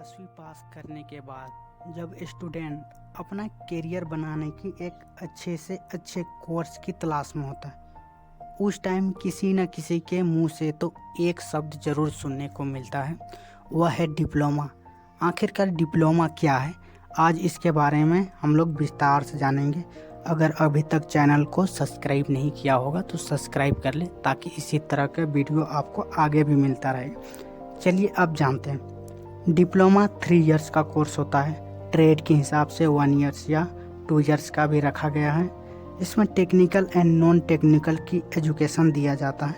10वीं पास करने के बाद जब स्टूडेंट अपना करियर बनाने की एक अच्छे से अच्छे कोर्स की तलाश में होता है, उस टाइम किसी न किसी के मुंह से तो एक शब्द ज़रूर सुनने को मिलता है, वह है डिप्लोमा। आखिरकार डिप्लोमा क्या है, आज इसके बारे में हम लोग विस्तार से जानेंगे। अगर अभी तक चैनल को सब्सक्राइब नहीं किया होगा तो सब्सक्राइब कर ले, ताकि इसी तरह के वीडियो आपको आगे भी मिलता रहे। चलिए अब जानते हैं। डिप्लोमा 3 इयर्स का कोर्स होता है। ट्रेड के हिसाब से 1 इयर्स या 2 इयर्स का भी रखा गया है। इसमें टेक्निकल एंड नॉन टेक्निकल की एजुकेशन दिया जाता है।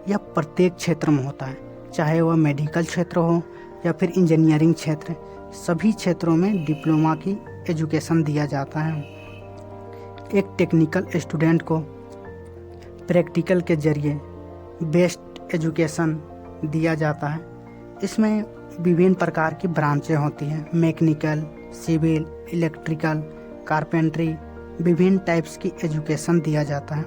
यह प्रत्येक क्षेत्र में होता है, चाहे वह मेडिकल क्षेत्र हो या फिर इंजीनियरिंग क्षेत्र। सभी क्षेत्रों में डिप्लोमा की एजुकेशन दिया जाता है। एक टेक्निकल स्टूडेंट को प्रैक्टिकल के जरिए बेस्ट एजुकेशन दिया जाता है। इसमें विभिन्न प्रकार की ब्रांचें होती हैं, मैकेनिकल, सिविल, इलेक्ट्रिकल, कारपेंट्री, विभिन्न टाइप्स की एजुकेशन दिया जाता है।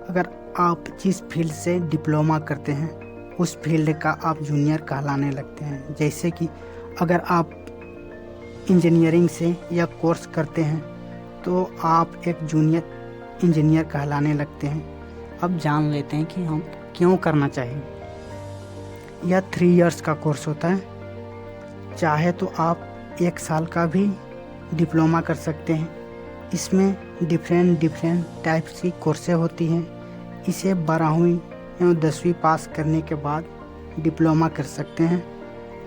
अगर आप जिस फील्ड से डिप्लोमा करते हैं उस फील्ड का आप जूनियर कहलाने लगते हैं। जैसे कि अगर आप इंजीनियरिंग से यह कोर्स करते हैं तो आप एक जूनियर इंजीनियर कहलाने लगते हैं। अब जान लेते हैं कि हम क्यों करना चाहिए। यह 3 इयर्स का कोर्स होता है। चाहे तो आप 1 साल का भी डिप्लोमा कर सकते हैं। इसमें डिफरेंट टाइप्स की कोर्सें होती हैं। इसे 12वीं एवं 10वीं पास करने के बाद डिप्लोमा कर सकते हैं।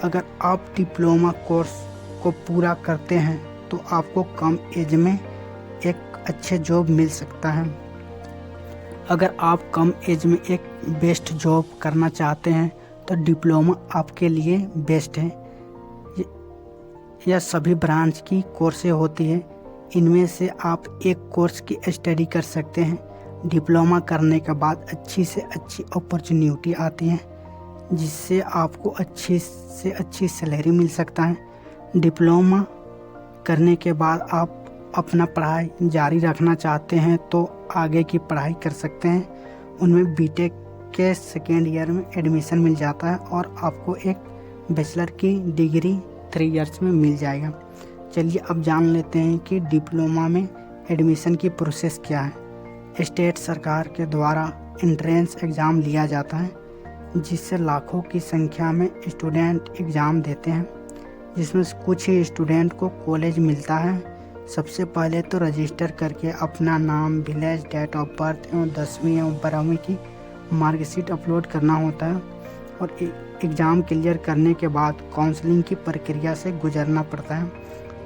अगर आप डिप्लोमा कोर्स को पूरा करते हैं तो आपको कम एज में एक अच्छे जॉब मिल सकता है। अगर आप कम एज में एक बेस्ट जॉब करना चाहते हैं तो डिप्लोमा आपके लिए बेस्ट है। यह सभी ब्रांच की कोर्सें होती है। इनमें से आप एक कोर्स की स्टडी कर सकते हैं। डिप्लोमा करने के बाद अच्छी से अच्छी अपॉर्चुनिटी आती है, जिससे आपको अच्छी से अच्छी सैलरी मिल सकता है। डिप्लोमा करने के बाद आप अपना पढ़ाई जारी रखना चाहते हैं तो आगे की पढ़ाई कर सकते हैं। उनमें बीटेक के 2nd ईयर में एडमिशन मिल जाता है और आपको एक बैचलर की डिग्री 3 इयर्स में मिल जाएगा। चलिए अब जान लेते हैं कि डिप्लोमा में एडमिशन की प्रोसेस क्या है। स्टेट सरकार के द्वारा एंट्रेंस एग्ज़ाम लिया जाता है, जिससे लाखों की संख्या में स्टूडेंट एग्ज़ाम देते हैं, जिसमें कुछ ही स्टूडेंट को कॉलेज मिलता है। सबसे पहले तो रजिस्टर करके अपना नाम, विलेज, डेट ऑफ बर्थ एवं 10वीं एवं 12वीं की मार्कशीट अपलोड करना होता है और एग्ज़ाम क्लियर करने के बाद काउंसलिंग की प्रक्रिया से गुजरना पड़ता है।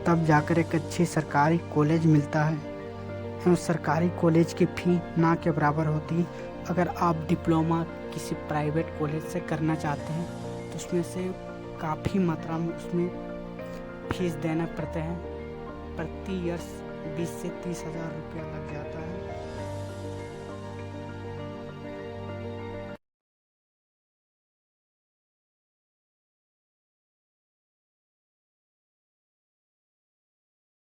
तब जाकर एक अच्छी सरकारी कॉलेज मिलता है एवं सरकारी कॉलेज की फ़ी ना के बराबर होती है। अगर आप डिप्लोमा किसी प्राइवेट कॉलेज से करना चाहते हैं तो उसमें से काफ़ी मात्रा में उसमें फीस देना पड़ता है। प्रति ईयर्स 20 से 30 हज़ार रुपया लग जाता है।